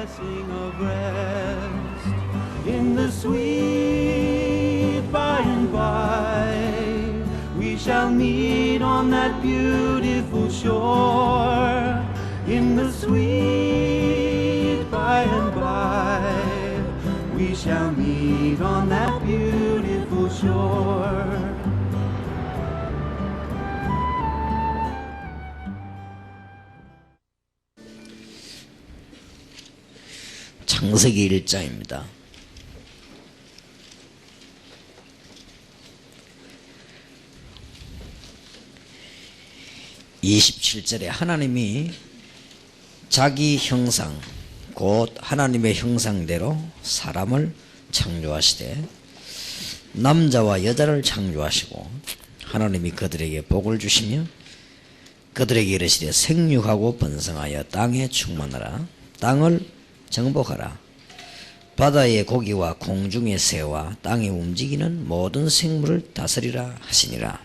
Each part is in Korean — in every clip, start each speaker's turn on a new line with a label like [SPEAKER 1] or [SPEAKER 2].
[SPEAKER 1] Blessing of rest in the sweet by and by. We shall meet on that beautiful shore in the sweet by and by. We shall meet on that beautiful shore.
[SPEAKER 2] 창세기 1장입니다. 27절에 하나님이 자기 형상 곧 하나님의 형상대로 사람을 창조하시되 남자와 여자를 창조하시고 하나님이 그들에게 복을 주시며 그들에게 이르시되 생육하고 번성하여 땅에 충만하라. 땅을 정복하라. 바다의 고기와 공중의 새와 땅에 움직이는 모든 생물을 다스리라 하시니라.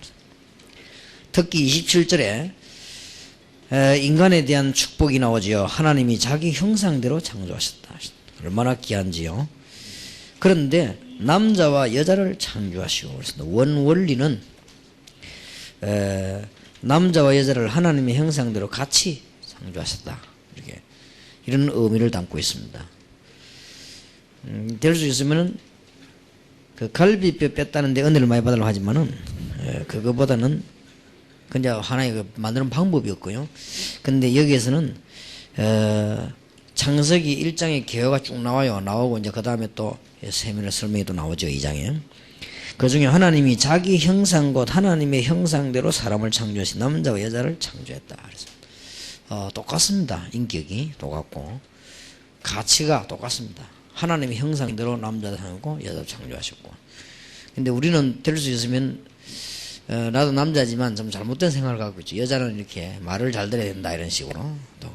[SPEAKER 2] 특히 27절에 인간에 대한 축복이 나오지요. 하나님이 자기 형상대로 창조하셨다. 얼마나 귀한지요. 그런데 남자와 여자를 창조하시고 그래서 원리는 남자와 여자를 하나님의 형상대로 같이 창조하셨다. 이렇게 이런 의미를 담고 있습니다. 될 수 있으면은 그 갈비뼈 뺐다는데 은혜를 많이 받으려고 하지만은 그거보다는 그냥 하나의 만드는 방법이었고요. 근데 여기에서는 창세기 1장의 개요가 쭉 나오고 이제 그 다음에 또 세밀한 설명이 또 나오죠. 2장에. 그 중에 하나님이 자기 형상 곧 하나님의 형상대로 사람을 창조하신 남자와 여자를 창조했다. 그래서 똑같습니다. 인격이 똑같고 가치가 똑같습니다. 하나님의 형상대로 남자도 창조하고 여자도 창조하셨고. 근데 우리는 될 수 있으면 나도 남자지만 좀 잘못된 생각을 갖고 있죠. 여자는 이렇게 말을 잘 들어야 된다 이런 식으로 또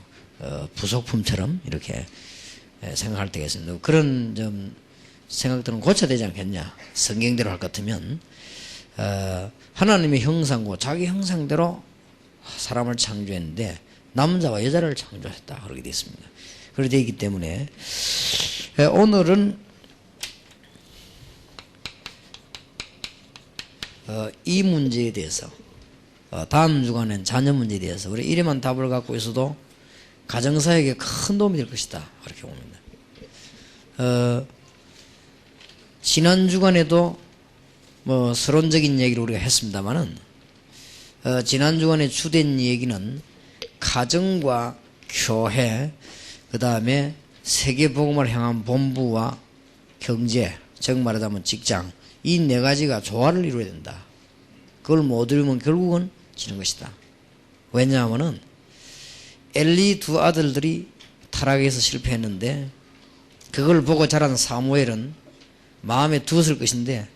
[SPEAKER 2] 부속품처럼 이렇게 생각할 때가 있습니다. 그런 좀 생각들은 고쳐야 되지 않겠냐. 성경대로 할 것 같으면 하나님의 형상고 자기 형상대로 사람을 창조했는데 남자와 여자를 창조했다 그렇게 되어 있습니다. 그렇게 되어 있기 때문에 오늘은 이 문제에 대해서 다음 주간엔 자녀 문제에 대해서 우리 이래만 답을 갖고 있어도 가정사역에 큰 도움이 될 것이다 그렇게 봅니다. 지난 주간에도 뭐 서론적인 얘기를 우리가 했습니다만은 지난 주간에 주된 얘기는 가정과 교회 그 다음에 세계복음을 향한 본부와 경제 즉 말하자면 직장 이 네 가지가 조화를 이루어야 된다. 그걸 못 이루면 결국은 지는 것이다. 왜냐하면은 엘리 두 아들들이 타락해서 실패했는데 그걸 보고 자란 사무엘은 마음에 두었을 것인데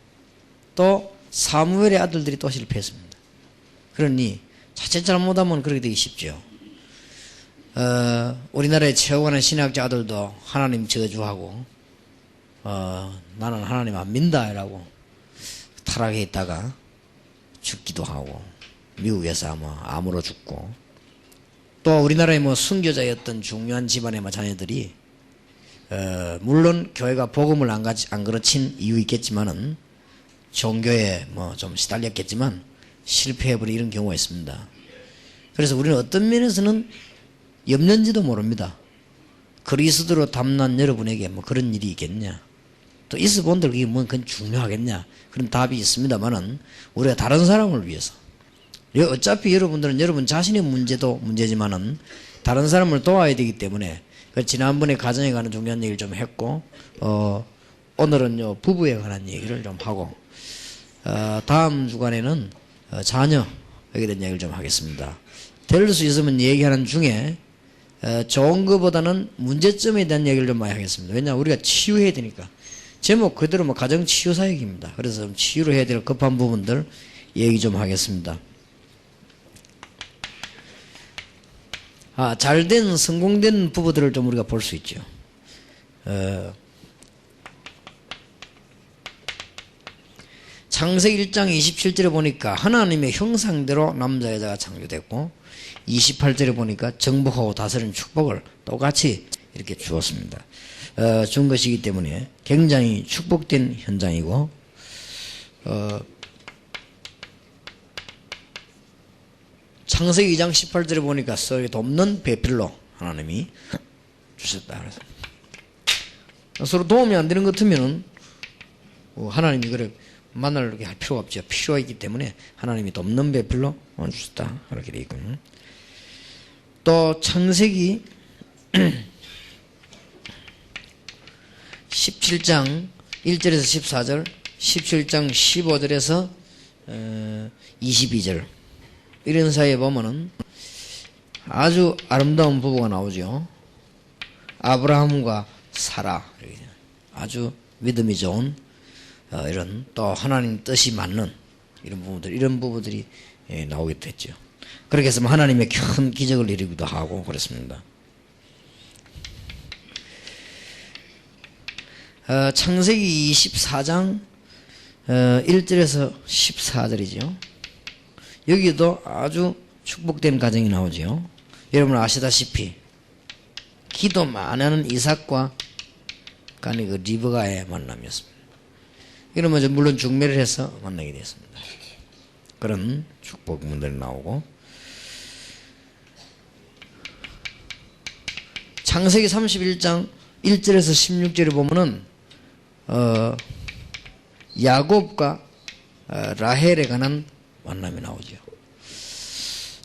[SPEAKER 2] 또 사무엘의 아들들이 또 실패했습니다. 그러니 자칫 잘못하면 그렇게 되기 쉽죠. 우리나라의 최고가는 신학자 아들도 하나님 저주하고 나는 하나님 안 믿는다라고 타락해 있다가 죽기도 하고 미국에서 아마 암으로 죽고 또 우리나라의 뭐 순교자였던 중요한 집안의 자녀들이 물론 교회가 복음을 안 가르친 이유 있겠지만은 종교에 뭐 좀 시달렸겠지만 실패해버린 이런 경우가 있습니다. 그래서 우리는 어떤 면에서는 없는지도 모릅니다. 그리스도로 담난 여러분에게 뭐 그런 일이 있겠냐? 또 있어 본들 그게 뭐 그건 중요하겠냐? 그런 답이 있습니다만은 우리가 다른 사람을 위해서 어차피 여러분들은 여러분 자신의 문제도 문제지만은 다른 사람을 도와야 되기 때문에 지난번에 가정에 관한 중요한 얘기를 좀 했고 오늘은요 부부에 관한 얘기를 좀 하고 다음 주간에는 자녀에 대한 얘기를 좀 하겠습니다. 될 수 있으면 얘기하는 중에 좋은 것보다는 문제점에 대한 얘기를 좀 많이 하겠습니다. 왜냐하면 우리가 치유해야 되니까. 제목 그대로 뭐 가정치유사역입니다. 그래서 좀 치유를 해야 될 급한 부분들 얘기 좀 하겠습니다. 잘된 성공된 부부들을 좀 우리가 볼 수 있죠. 창세기 1장 27절에 보니까 하나님의 형상대로 남자 여자가 창조됐고 28절에 보니까 정복하고 다스리는 축복을 똑같이 이렇게 주었습니다. 준 것이기 때문에 굉장히 축복된 현장이고, 창세기 2장 18절에 보니까 돕는 배필로 하나님이 주셨다. 그래서 서로 도움이 안 되는 것 같으면은 하나님이 그래 만나게 할 필요가 없죠. 필요가 있기 때문에 하나님이 돕는 배필로 주셨다. 그렇게 되어 있군요. 또 창세기 17장 1절에서 14절, 17장 15절에서 22절 이런 사이에 보면은 아주 아름다운 부부가 나오죠. 아브라함과 사라, 아주 믿음이 좋은 이런 또 하나님 뜻이 맞는 이런 부부들이 나오게 됐죠. 그렇게 해서 하나님의 큰 기적을 이루기도 하고 그렇습니다. 창세기 24장 1절에서 14절이죠. 여기도 아주 축복된 가정이 나오죠. 여러분 아시다시피 기도 많이 하는 이삭과 그 리브가의 만남이었습니다. 이러면 물론 중매를 해서 만나게 되었습니다. 그런 축복문들이 나오고, 창세기 31장 1절에서 16절에 보면은 야곱과 라헬에 관한 만남이 나오죠.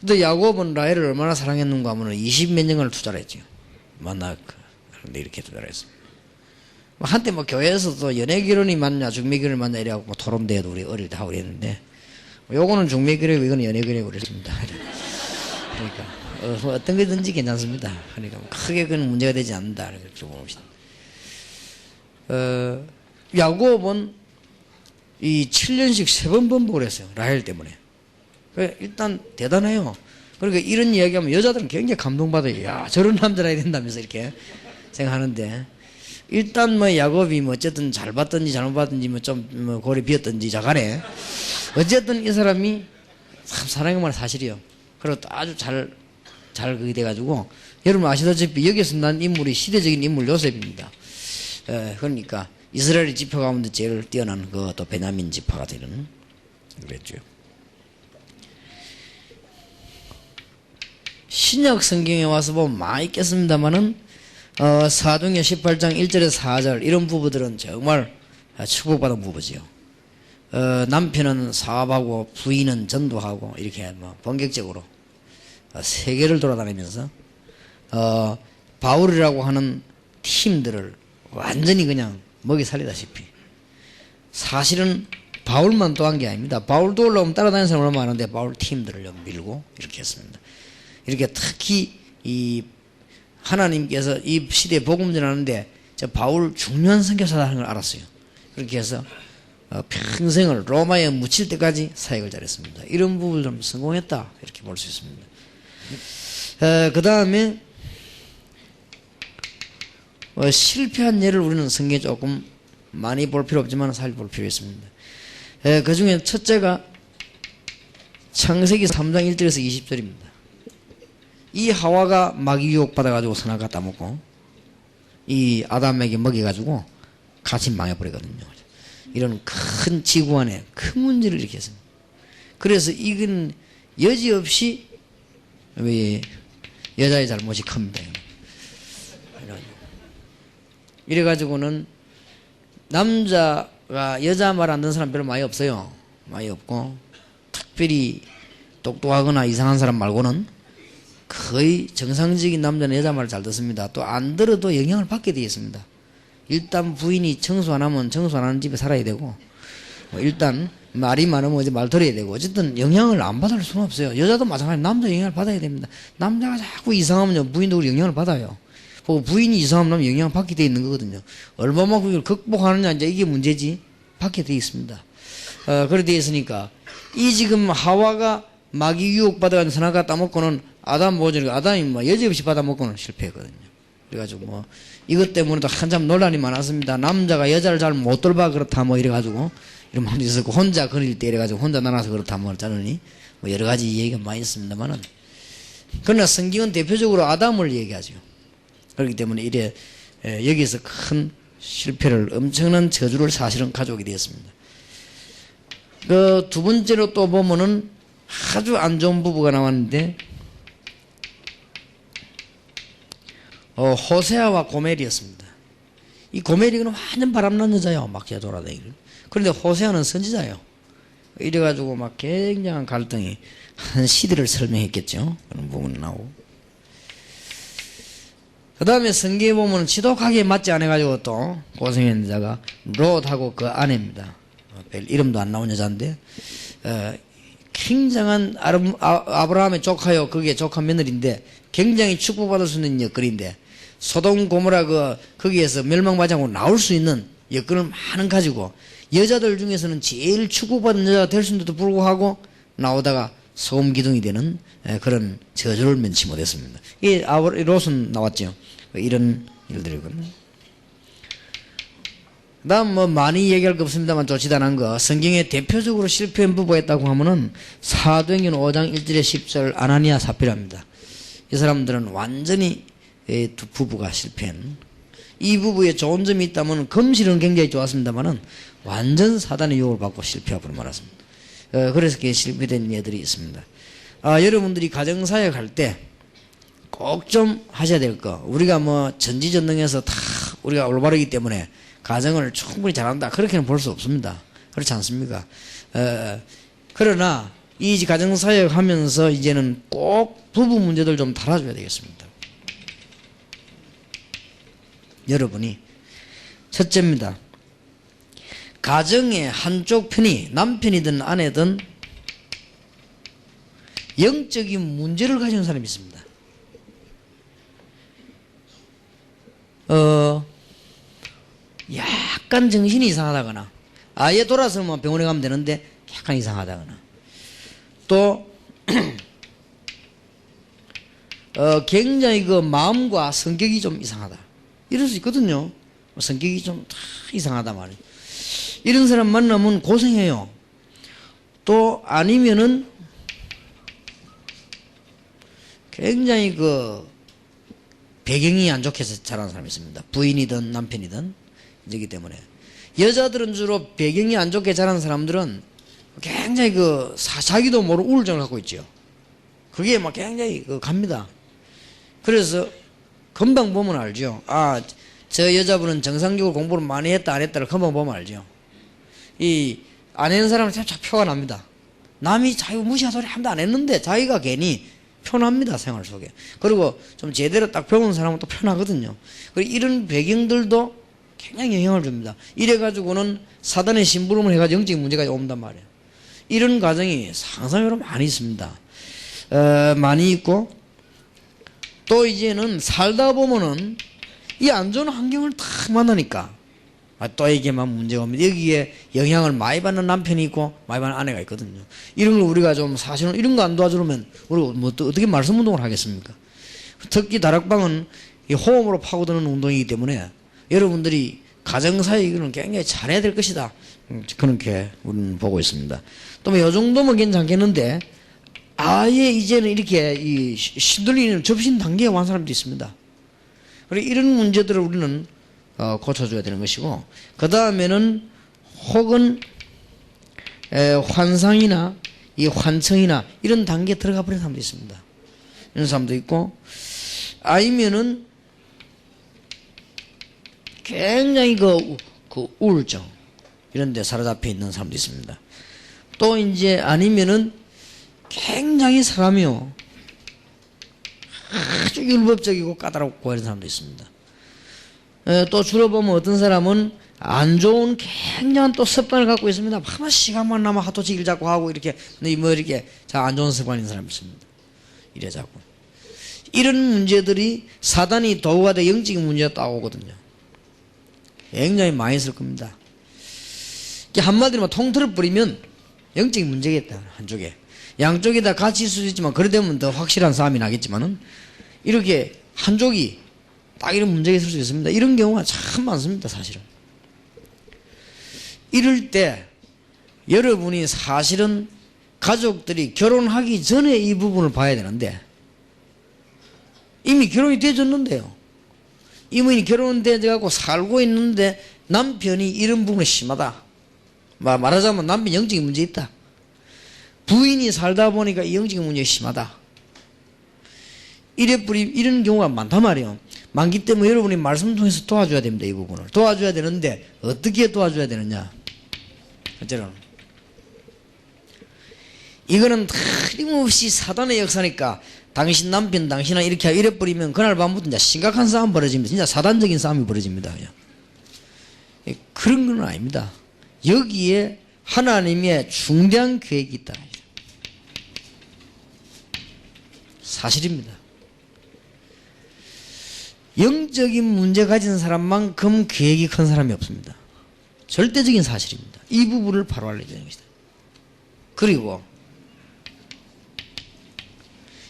[SPEAKER 2] 근데 야곱은 라헬을 얼마나 사랑했는가 하면 20몇 년을 투자를 했죠. 만나는데 이렇게 투자를 했습니다. 한때 교회에서도 연애 결혼이 맞냐 중매 결혼이 맞냐 이래갖고 토론대회도 우리 어릴 때 하고 그랬는데, 요거는 중매 결혼이고 이거는 연애 결혼이고 그랬습니다. 그러니까 어떤 거든지 괜찮습니다. 그러니까 크게 그건 문제가 되지 않는다. 이렇게 봅시다. 야곱은 이 7년씩 3번 번복을 했어요. 라헬 때문에. 일단 대단해요. 그러니까 이런 이야기하면 여자들은 굉장히 감동받아요. 야, 저런 남자라 해야 된다면서 이렇게 생각하는데, 일단 야곱이 어쨌든 잘 봤든지 잘못 봤든지 좀 골이 비었든지 자간에 어쨌든 이 사람이 참 사랑의 말 사실이요. 그리고 또 아주 잘 그게 돼가지고, 여러분 아시다시피 여기서 난 인물이 시대적인 인물 요셉입니다. 그러니까 이스라엘 지파 가운데 제일 뛰어난 또 베냐민 지파가 되는 그랬죠. 신약 성경에 와서 보면 많이 있겠습니다만은 사도행전 18장 1절에서 4절 이런 부부들은 정말 축복받은 부부지요. 남편은 사업하고 부인은 전도하고 이렇게 본격적으로 세계를 돌아다니면서 바울이라고 하는 팀들을 완전히 그냥 먹이 살리다시피, 사실은 바울만 도한 게 아닙니다. 바울 도우려면 따라다니는 사람 얼마나 많은데 바울 팀들을 밀고 이렇게 했습니다. 이렇게 특히 이 하나님께서 이 시대에 복음 전하는데 저 바울 중요한 선교사라는 걸 알았어요. 그렇게 해서 평생을 로마에 묻힐 때까지 사역을 잘했습니다. 이런 부분을 좀 성공했다 이렇게 볼 수 있습니다. 그 다음에 실패한 예를 우리는 성경에 조금 많이 볼 필요 없지만 살펴볼 필요 있습니다. 그 중에 첫째가 창세기 3장 1절에서 20절입니다. 이 하와가 마귀 유혹 받아가지고 선악 갖다 먹고 이 아담에게 먹여가지고 같이 망해버리거든요. 이런 큰 지구 안에 큰 문제를 일으켰습니다. 그래서 이건 여지없이 여자의 잘못이 큽니다. 이래가지고는 남자가 여자 말 안 듣는 사람 별로 많이 없어요. 많이 없고, 특별히 똑똑하거나 이상한 사람 말고는 거의 정상적인 남자는 여자 말을 잘 듣습니다. 또 안 들어도 영향을 받게 되어 있습니다. 일단 부인이 청소 안 하면 청소 안 하는 집에 살아야 되고, 일단 말이 많으면 이제 말 들어야 되고, 어쨌든 영향을 안 받을 수는 없어요. 여자도 마찬가지로 남자 영향을 받아야 됩니다. 남자가 자꾸 이상하면 부인도 영향을 받아요. 부인이 이상하면 영향을 받게 되어 있는 거거든요. 얼마만큼 그걸 극복하느냐, 이제 이게 문제지. 받게 되어 있습니다. 그렇게 되어 있으니까, 이 지금 하와가 마귀 유혹받아가지고 선악과 따먹고는 아담 보존이 아담이 여지없이 받아먹고는 실패했거든요. 그래가지고 이것 때문에도 한참 논란이 많았습니다. 남자가 여자를 잘 못 돌봐 그렇다 이래가지고 이런 말도 있었고, 혼자 그릴 때 이래가지고 혼자 나눠서 그렇다 자느니 여러 가지 얘기가 많이 있습니다만은, 그러나 성경은 대표적으로 아담을 얘기하죠. 그렇기 때문에 이래 여기서 큰 실패를 엄청난 저주를 사실은 가져오게 되었습니다. 그 두 번째로 또 보면은 아주 안 좋은 부부가 나왔는데 호세아와 고멜이었습니다. 이 고멜이는 완전 바람난 여자예요. 막 돌아다니고. 그런데 호세아는 선지자예요. 이래가지고 막 굉장한 갈등이 한 시대를 설명했겠죠. 그런 부분이 나오고. 그 다음에 성경에 보면 지독하게 맞지 않아가지고 또 고생했는 여자가 롯하고 그 아내입니다. 별 이름도 안 나온 여자인데 굉장한 아브라함의 조카요. 그게 조카 며느리인데 굉장히 축복받을 수 있는 여건인데 소돔 고모라 거기에서 멸망받지 않고 나올 수 있는 여건을 많은 가지고 여자들 중에서는 제일 축복받은 여자가 될 수 있는데도 불구하고 나오다가 소금 기둥이 되는 그런 저주를 면치 못했습니다. 이 롯은 나왔죠. 이런 일들이거든요. 그 다음 많이 얘기할 거 없습니다만 좋지도 않은 거 성경에 대표적으로 실패한 부부가 있다고 하면은 사도행전 5장 1절에 10절 아나니아 삽비라입니다. 이 사람들은 완전히 두 부부가 실패한 이 부부에 좋은 점이 있다면 금실은 굉장히 좋았습니다만은 완전 사단의 유혹을 받고 실패하고 말았습니다. 그래서 그게 실패된 예들이 있습니다. 여러분들이 가정사역 할 때 꼭 좀 하셔야 될 거 우리가 전지전능해서 다 우리가 올바르기 때문에 가정을 충분히 잘한다 그렇게는 볼 수 없습니다. 그렇지 않습니까? 그러나 이 가정사역 하면서 이제는 꼭 부부 문제들 좀 달아줘야 되겠습니다. 여러분이 첫째입니다. 가정의 한쪽 편이 남편이든 아내든 영적인 문제를 가진 사람이 있습니다. 약간 정신이 이상하다거나 아예 돌아서면 병원에 가면 되는데 약간 이상하다거나 또 굉장히 그 마음과 성격이 좀 이상하다 이럴 수 있거든요. 성격이 좀 이상하다 말이에요. 이런 사람 만나면 고생해요. 또 아니면은 굉장히 배경이 안 좋게 자란 사람이 있습니다. 부인이든 남편이든 이기 때문에 여자들은 주로 배경이 안 좋게 자란 사람들은 굉장히 자기도 모르는 우울증을 갖고 있죠. 그게 막 굉장히 갑니다. 그래서 금방 보면 알죠. 저 여자분은 정상적으로 공부를 많이 했다 안 했다를 금방 보면 알죠. 이 안 했는 사람은 참 표가 납니다. 남이 자기 무시한 소리 한도 안 했는데 자기가 괜히 편합니다. 생활 속에. 그리고 좀 제대로 딱 배운 사람은 또 편하거든요. 그리고 이런 배경들도 굉장히 영향을 줍니다. 이래가지고는 사단의 심부름을 해가지고 영적인 문제가 온단 말이에요. 이런 과정이 상상으로 많이 있습니다. 많이 있고 또 이제는 살다 보면은 이 안 좋은 환경을 탁 만나니까 또 이게만 문제가 옵니다. 여기에 영향을 많이 받는 남편이 있고 많이 받는 아내가 있거든요. 이런 걸 우리가 좀 사실은 이런 거 안 도와주면 우리가 어떻게 말씀 운동을 하겠습니까? 특히 다락방은 이 호흡으로 파고드는 운동이기 때문에 여러분들이 가정사역은 굉장히 잘해야 될 것이다. 그렇게 우리는 보고 있습니다. 또 이 정도면 괜찮겠는데 아예 이제는 이렇게 신들리는 접신 단계에 온 사람도 있습니다. 그리고 이런 문제들을 우리는 고쳐줘야 되는 것이고 그 다음에는 혹은 환상이나 이 환청이나 이런 단계에 들어가 버린 사람도 있습니다. 이런 사람도 있고 아니면은 굉장히 우울증 이런 데 사로잡혀 있는 사람도 있습니다. 또 이제 아니면은 굉장히 사람이요 아주 율법적이고 까다롭고 이런 사람도 있습니다. 또 주로 보면 어떤 사람은 안 좋은 굉장한 또 습관을 갖고 있습니다. 아마 시간만 나면 하토치 일 자꾸 하고 이렇게 이렇게 안 좋은 습관인 사람이 있습니다. 이래 자꾸 이런 문제들이 사단이 도구가 돼 영적인 문제가 따오거든요. 굉장히 많이 있을 겁니다. 한마디로 통틀어 버리면 영적인 문제겠다. 한쪽에 양쪽이 다 같이 있을 수 있지만 그래 되면 더 확실한 싸움이 나겠지만은 이렇게 한쪽이 딱 이런 문제가 있을 수 있습니다. 이런 경우가 참 많습니다. 사실은 이럴 때 여러분이 사실은 가족들이 결혼하기 전에 이 부분을 봐야 되는데 이미 결혼이 되어졌는데요. 이분이 결혼돼갖고 살고 있는데 남편이 이런 부분이 심하다. 말하자면 남편 영적인 문제 있다. 부인이 살다 보니까 이 영적인 문제가 심하다. 이런 경우가 많단 말이에요. 많기 때문에 여러분이 말씀 통해서 도와줘야 됩니다. 이 부분을 도와줘야 되는데 어떻게 도와줘야 되느냐. 어쩌면 이거는 틀림없이 사단의 역사니까 당신 남편 당신은 이렇게 이래버리면 그날 밤부터 이제 심각한 싸움 벌어집니다. 진짜 사단적인 싸움이 벌어집니다. 그냥. 그런 건 아닙니다. 여기에 하나님의 중대한 계획이 있다. 사실입니다. 영적인 문제 가진 사람만큼 계획이 큰 사람이 없습니다. 절대적인 사실입니다. 이 부분을 바로 알려주는 것이다. 그리고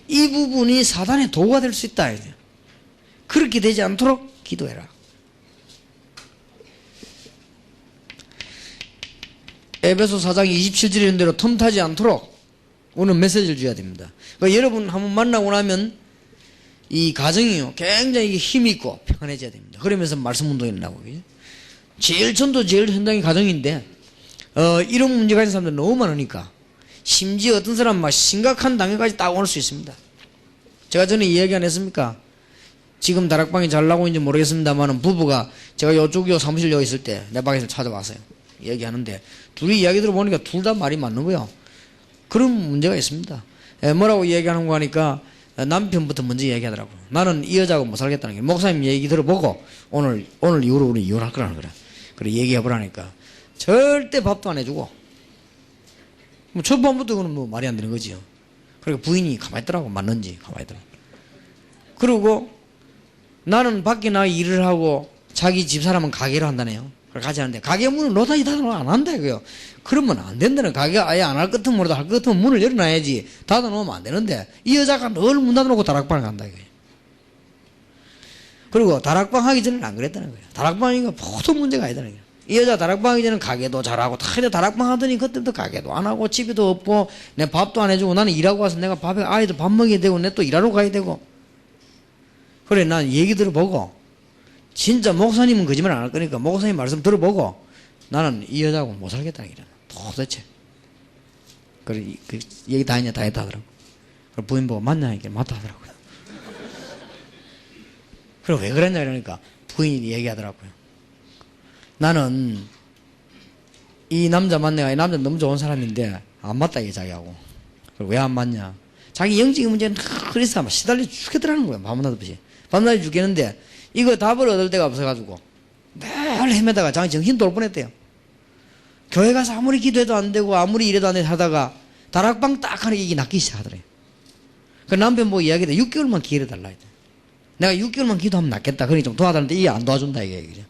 [SPEAKER 2] 이 부분이 사단의 도구가 될 수 있다. 그렇게 되지 않도록 기도해라. 에베소 4장 27절에 있는 대로 틈타지 않도록 오늘 메시지를 줘야 됩니다. 그러니까 여러분 한번 만나고 나면 이 가정이요 굉장히 힘이 있고 평안해져야 됩니다. 그러면서 말씀 운동이 일어나고 전도 제일 현장이 가정인데 이런 문제 가진 사람들 너무 많으니까 심지어 어떤 사람은 막 심각한 단계까지 딱 올 수 있습니다. 제가 전에 이야기 안 했습니까? 지금 다락방이 잘 나오는지 모르겠습니다만 부부가 제가 요쪽 사무실 여기 있을 때 내 방에서 찾아왔어요. 얘기하는데 둘이 이야기 들어보니까 둘 다 말이 맞는 거예요. 그런 문제가 있습니다. 뭐라고 얘기하는 거 하니까 남편부터 먼저 얘기하더라고요. 나는 이 여자하고 못 살겠다는 게 목사님 얘기 들어보고 오늘 이후로 우리 이혼할 거라는 거라. 그래 얘기해보라니까 절대 밥도 안 해주고 뭐 첫 번부터 그건 뭐 말이 안 되는 거지요. 그러니까 부인이 가만히 있더라고. 맞는지 가만히 있더라고. 그리고 나는 밖에 나 일을 하고 자기 집사람은 가게를 한다네요. 같이 하는데 가게 문을 노다지 닫아놓으면 안 한다 이거요. 그러면 안 된다는. 가게가 아예 안 할 것 같으면 모르도 할 것 같으면 문을 열어놔야지. 닫아놓으면 안 되는데 이 여자가 늘 문 닫아놓고 다락방을 간다 이거예요. 그리고 다락방 하기 전에는 안 그랬다는 거예요. 다락방이니까 보통 문제가 아니다는 거예요. 이 여자 다락방 하기 전에는 가게도 잘하고 다 다락방 하더니 그때부터 가게도 안 하고 집에도 없고 내 밥도 안 해주고 나는 일하고 와서 내가 밥에 아이들 밥 먹여야 되고 내 또 일하러 가야 되고. 그래 난 얘기 들어보고 진짜 목사님은 거짓말 안 할 거니까 목사님 말씀 들어보고 나는 이 여자하고 못 살겠다는 얘기잖아. 도대체. 그래 그 얘기 다 했냐 다 했다 하더라고. 그래 부인 보고 맞냐 이게 맞다 하더라고요. 그래 왜 그랬냐 이러니까 부인이 얘기하더라고요. 나는 이 남자 만나가 이 남자 너무 좋은 사람인데 안 맞다 이게 자기하고. 왜 안 맞냐. 자기 영적인 문제는 그래서 아마 시달려 죽겠더라는 거야. 밤낮없이. 밤낮이 죽겠는데 이거 답을 얻을 데가 없어가지고 늘 헤매다가 자기 정신 돌 뻔했대요. 교회 가서 아무리 기도해도 안 되고 아무리 이래도 안 돼 하다가 다락방 딱 하는 이게 낫기 시작하더래요. 그 남편 보고 이야기했다. 6개월만 기회를 달라 했대. 내가 6개월만 기도하면 낫겠다. 그러니 좀 도와달라는데 이게 안 도와준다 이게 얘기죠.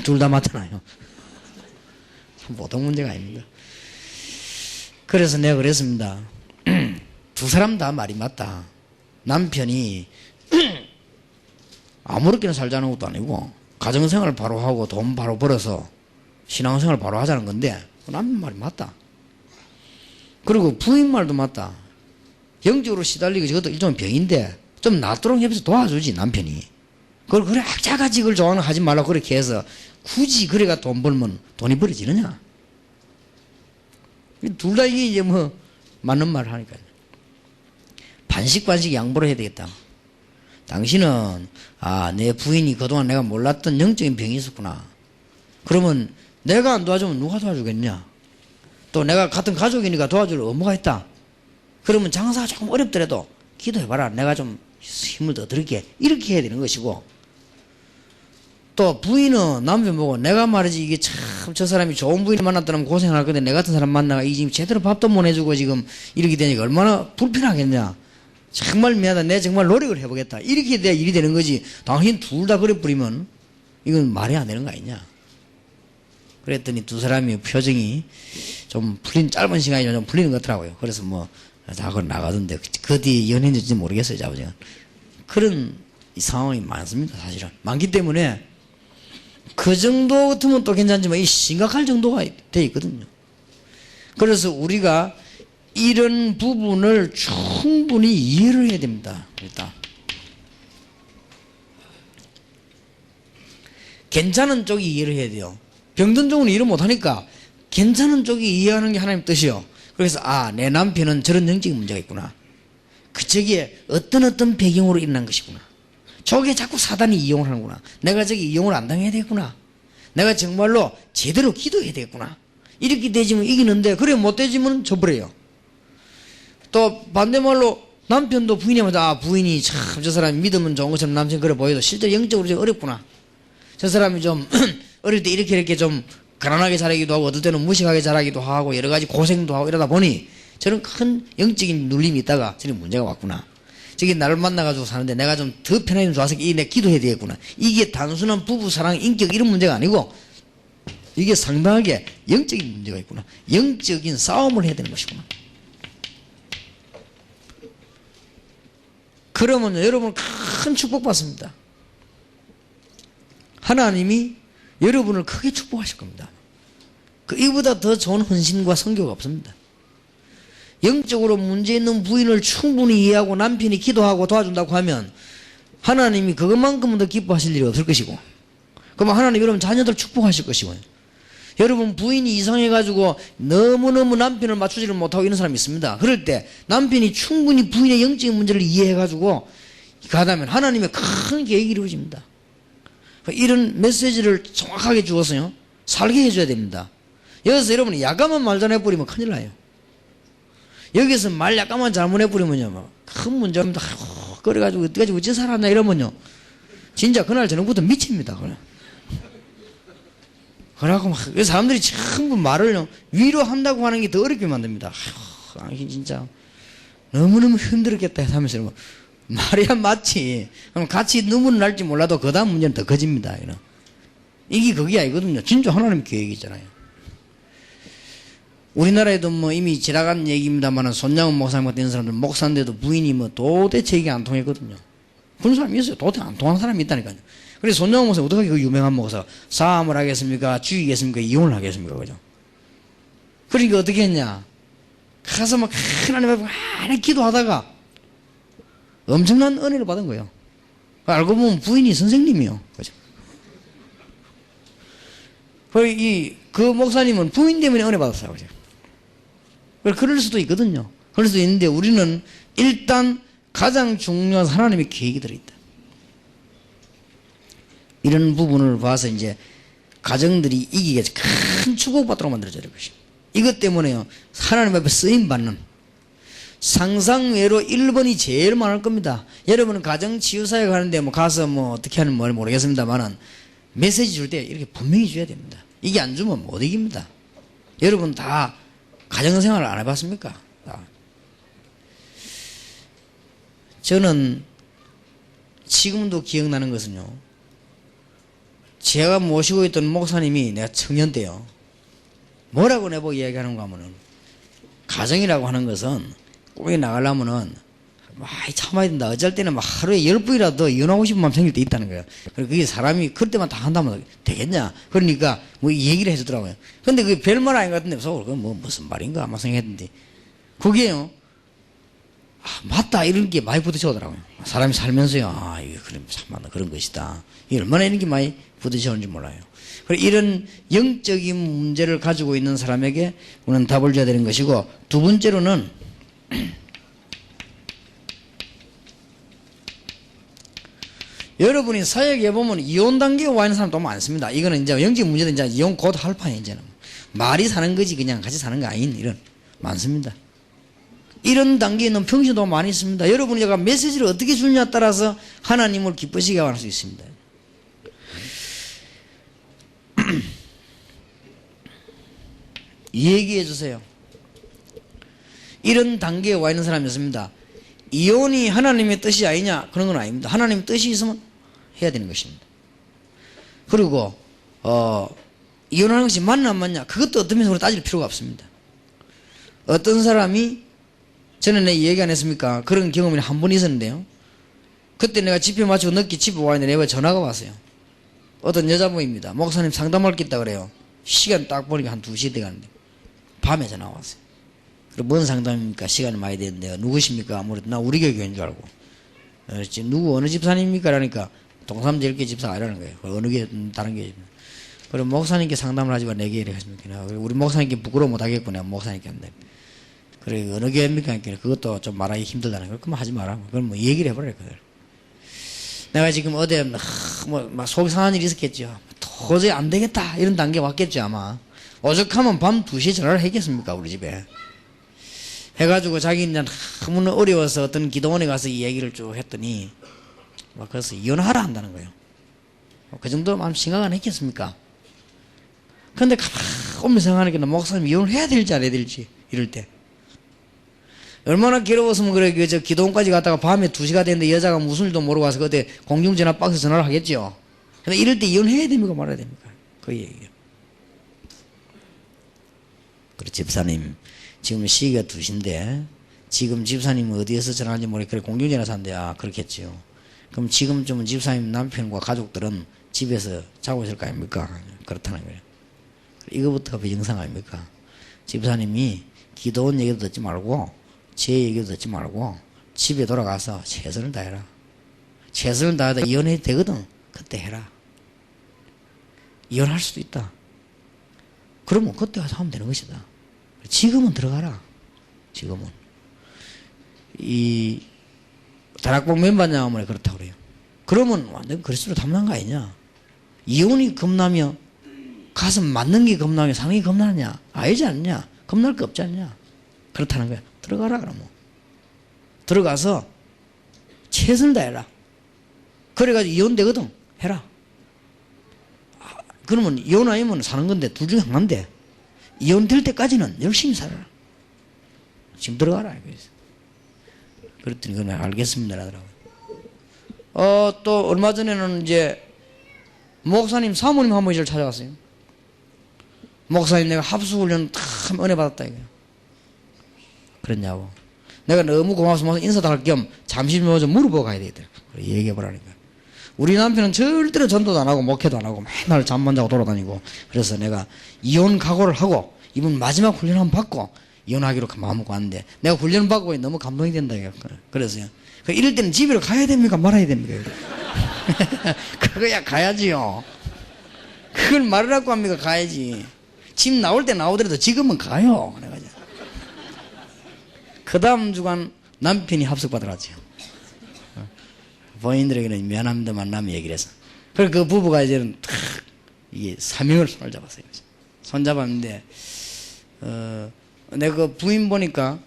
[SPEAKER 2] 둘 다 맞잖아요. 참 보통 문제가 아닙니다. 그래서 내가 그랬습니다. 두 사람 다 말이 맞다. 남편이 아무렇게나 살자는 것도 아니고 가정생활 바로 하고 돈 바로 벌어서 신앙생활 바로 하자는 건데 남편 말이 맞다. 그리고 부인 말도 맞다. 영적으로 시달리고 저것도 일종의 병인데 좀 낫도록 옆에서 도와주지 남편이. 그걸 그래 악자같이 그걸 좋아하는 하지 말라고 그렇게 해서 굳이 그래가 돈 벌면 돈이 벌어지느냐. 둘 다 이게 이제 뭐 맞는 말을 하니까요. 반씩 양보를 해야 되겠다. 당신은 내 부인이 그동안 내가 몰랐던 영적인 병이 있었구나. 그러면 내가 안 도와주면 누가 도와주겠냐. 또 내가 같은 가족이니까 도와줄 의무가 있다. 그러면 장사가 조금 어렵더라도 기도해봐라. 내가 좀 힘을 더 드릴게. 이렇게 해야 되는 것이고, 또 부인은 남편 보고 내가 말이지 이게 참 저 사람이 좋은 부인 만났다면 고생할 건데 내 같은 사람 만나가 이 지금 제대로 밥도 못 해주고 지금 이렇게 되니까 얼마나 불편하겠냐. 정말 미안하다. 내가 정말 노력을 해보겠다. 이렇게 돼야 일이 되는 거지. 당신 둘 다 그래 버리면 이건 말이 안 되는 거 아니냐. 그랬더니 두 사람이 표정이 좀 풀린, 짧은 시간이 좀 풀리는 것 같더라고요. 그래서 뭐 다 나가던데 그 뒤에 연애인지 모르겠어요. 아버지가. 그런 상황이 많습니다. 사실은 많기 때문에 그 정도 같으면 또 괜찮지만 이 심각할 정도가 돼 있거든요. 그래서 우리가 이런 부분을 충분히 이해를 해야 됩니다. 일단 괜찮은 쪽이 이해를 해야 돼요. 병든 쪽은 이해를 못하니까 괜찮은 쪽이 이해하는 게 하나님 뜻이요. 그래서 내 남편은 저런 영적인 문제가 있구나. 그쪽에 어떤 배경으로 일어난 것이구나. 저게 자꾸 사단이 이용을 하는구나. 내가 저기 이용을 안 당해야 되겠구나. 내가 정말로 제대로 기도해야 되겠구나. 이렇게 되지면 이기는데 그래 못 되지면 져버려요. 또 반대말로 남편도 부인한테 부인이 참 저 사람이 믿으면 좋은 것처럼 남편 그래 보여도 실제 영적으로 좀 어렵구나. 저 사람이 좀 어릴 때 이렇게 좀 가난하게 자라기도 하고 어떨 때는 무식하게 자라기도 하고 여러 가지 고생도 하고 이러다 보니 저는 큰 영적인 눌림이 있다가 저는 문제가 왔구나. 저기 나를 만나가지고 사는데 내가 좀 더 편해지면 좋아서 내 기도해야 되겠구나. 이게 단순한 부부 사랑 인격 이런 문제가 아니고 이게 상당하게 영적인 문제가 있구나. 영적인 싸움을 해야 되는 것이구나. 그러면 여러분 큰 축복받습니다. 하나님이 여러분을 크게 축복하실 겁니다. 이보다 더 좋은 헌신과 성교가 없습니다. 영적으로 문제 있는 부인을 충분히 이해하고 남편이 기도하고 도와준다고 하면 하나님이 그것만큼은 더 기뻐하실 일이 없을 것이고, 그러면 하나님 여러분 자녀들 축복하실 것이고, 여러분 부인이 이상해가지고 너무너무 남편을 맞추지를 못하고 이런 사람이 있습니다. 그럴 때 남편이 충분히 부인의 영적인 문제를 이해해가지고 가다면 하나님의 큰 계획이 이루어집니다. 이런 메시지를 정확하게 주어서요 살게 해줘야 됩니다. 여기서 여러분이 야간만 말 잘해버리면 큰일 나요. 여기서 말 약간만 잘못해버리면요 큰 문제입니다. 그래가지고 어디까지 어찌 살았나 이러면요 진짜 그날 저녁부터 미칩니다. 그래갖고 막 사람들이 전부 말을 위로한다고 하는 게 더 어렵게 만듭니다. 진짜 너무너무 힘들었겠다 하면서 말이야 맞지. 그럼 같이 눈물 날지 몰라도 그 다음 문제는 더 커집니다. 이게 그게 아니거든요. 진짜 하나님 계획이잖아요. 우리나라에도 뭐 이미 지나간 얘기입니다만 손양훈 목사님 같은 사람들 목사인데도 부인이 뭐 도대체 이게 안 통했거든요. 그런 사람이 있어요. 도대체 안 통하는 사람이 있다니까요. 그래서 손양훈 목사님 어떻게 그 유명한 목사가 사함을 하겠습니까? 죽이겠습니까? 이혼을 하겠습니까? 그죠? 그러니까 어떻게 했냐? 가서 막 하나님 앞에 많이 기도하다가 엄청난 은혜를 받은 거예요. 알고 보면 부인이 선생님이요. 그죠? 그 목사님은 부인 때문에 은혜 받았어요. 그죠? 그럴 수도 있거든요. 그럴 수도 있는데 우리는 일단 가장 중요한 하나님의 계획이 들어있다. 이런 부분을 봐서 이제 가정들이 이기게 큰 축복받도록 만들어져야 될 것이에요. 이것 때문에요 하나님 앞에 쓰임받는 상상외로 1번이 제일 많을 겁니다. 여러분은 가정치유사역 하는데 뭐 가서 뭐 어떻게 하는 뭘 모르겠습니다만은 메시지 줄 때 이렇게 분명히 줘야 됩니다. 이게 안 주면 못 이깁니다. 여러분 다 가정생활을 안 해봤습니까? 저는 지금도 기억나는 것은요 제가 모시고 있던 목사님이 내가 청년 때요 뭐라고 내보고 이야기하는가 하면은 가정이라고 하는 것은 꿈에 나가려면은 많이 참아야 된다. 어쩔 때는 막 하루에 10분이라도 이혼하고 싶은 마음 생길 때 있다는 거예요. 그리고 그게 사람이 그럴 때만 다 한다면 되겠냐. 그러니까 뭐 얘기를 해주더라고요. 근데 그게 별말 아닌 것 같은데 속으로 그건 뭐 무슨 말인가 아마 생각했는데 그게요 맞다 이런 게 많이 부딪혀오더라고요. 사람이 살면서요 이거 그럼 참 맞다 그런 것이다. 이게 얼마나 이런 게 많이 부딪혀오는지 몰라요. 그리고 이런 영적인 문제를 가지고 있는 사람에게 우리는 답을 줘야 되는 것이고, 두 번째로는 여러분이 사역에 보면 이혼 단계에 와 있는 사람 너무 많습니다. 이거는 이제 영적 문제도 이제 이혼 곧 할 판이에요. 이제는 말이 사는 거지 그냥 같이 사는 거 아닌 이런 많습니다. 이런 단계에 있는 평신도 많이 있습니다. 여러분이 제가 메시지를 어떻게 주느냐에 따라서 하나님을 기쁘시게 할 수 있습니다. 얘기해 주세요. 이런 단계에 와 있는 사람이 있습니다. 이혼이 하나님의 뜻이 아니냐 그런 건 아닙니다. 하나님의 뜻이 있으면 해야 되는 것입니다. 그리고 이혼하는 것이 맞나 안 맞냐 그것도 어떤 면으로 따질 필요가 없습니다. 어떤 사람이 전에 얘기 안 했습니까? 그런 경험이 한 번 있었는데요. 그때 내가 집회 마치고 늦게 집에 와 있는데 내가 전화가 왔어요. 어떤 여자분입니다. 목사님 상담할 게 있다 그래요. 시간 딱 보니까 한 2시 돼가는데 밤에 전화가 왔어요. 그리고 뭔 상담입니까? 시간이 많이 됐는데요. 누구십니까? 아무래도 나 우리 교회인 줄 알고. 누구 어느 집사님입니까? 그러니까 동삼제일교 집사가 아니라는 거예요. 어느 게 다른 게. 그리고 목사님께 상담을 하지만 내게 이래 하십니까? 우리 목사님께 부끄러워 못하겠구나. 목사님께 한데. 그래 어느 교회입니까? 그것도 좀 말하기 힘들다는 걸. 그럼 하지 마라. 그럼 뭐 얘기를 해버려야 돼. 내가 지금 어디 막 속이 상한 일이 있었겠죠. 도저히 안 되겠다 이런 단계 왔겠죠 아마. 오죽하면 밤 2시에 전화를 했겠습니까 우리 집에. 해가지고 자기 이제 너무 어려워서 어떤 기도원에 가서 이 얘기를 쭉 했더니 막 그래서 이혼하라 한다는 거예요. 그 정도면 심각은 했겠습니까? 근데 가만히 생각하니까 목사님 이혼을 해야 될지 안 해야 될지 이럴 때 얼마나 괴로웠으면 그래. 저 기도원까지 갔다가 밤에 2시가 됐는데 여자가 무슨 일도 모르고 와서 그때 공중전화 박스 전화를 하겠죠. 근데 이럴 때 이혼해야 됩니까 말아야 됩니까? 그 얘기예요. 그래 집사님 지금 시기가 2시인데 지금 집사님은 어디에서 전화하는지 모르겠고 그래 공중전화 산대야. 그렇겠지요. 그럼 지금쯤은 집사님 남편과 가족들은 집에서 자고 있을 거 아닙니까? 그렇다는 거예요. 이거부터가 비정상 아닙니까? 집사님이 기도원 얘기도 듣지 말고 제 얘기도 듣지 말고 집에 돌아가서 최선을 다해라. 최선을 다하다 이혼해도 되거든. 그때 해라. 이혼할 수도 있다. 그러면 그때 가서 하면 되는 것이다. 지금은 들어가라. 지금은. 이 다락방 멤버냐면 그렇다고 그래요. 그러면 완전 그리스도로 탐난 거 아니냐? 이혼이 겁나며 가서 맞는 게 겁나며 사는 게 겁나느냐? 아니지 않느냐? 겁날 게 없지 않느냐? 그렇다는 거야. 들어가라 그러면. 들어가서 최선을 다해라. 그래가지고 이혼 되거든. 해라. 그러면 이혼 아니면 사는 건데 둘 중에 하나인데 이혼 될 때까지는 열심히 살아라. 지금 들어가라. 그랬더니 그냥 알겠습니다 하더라고요. 또 얼마 전에는 이제 목사님 사모님 한 분이 저를 찾아왔어요. 목사님 내가 합수훈련 참 은혜 받았다 이거야. 그랬냐고. 내가 너무 고마워서 인사도 할 겸 잠시 좀 물어보고 가야 되겠다. 얘기해보라니까. 우리 남편은 절대로 전도도 안 하고 목회도 안 하고 맨날 잠만 자고 돌아다니고 그래서 내가 이혼 각오를 하고 이번 마지막 훈련 한번 받고 이혼하기로 마음먹고 왔는데 내가 훈련 받고 너무 감동이 된다 이거. 그래서요. 이럴 때는 집으로 가야 됩니까 말아야 됩니까? 그거야 가야지요. 그걸 말을 하고 합니까? 가야지. 집 나올 때 나오더라도 지금은 가요. 그 다음 주간 남편이 합숙받으라지요. 부인들에게는 미안합니다 만나면 얘기를 해서. 그래서 그 부부가 이제는 탁 이게 사명을 손을 잡았어요. 손 잡았는데 내가 그 부인 보니까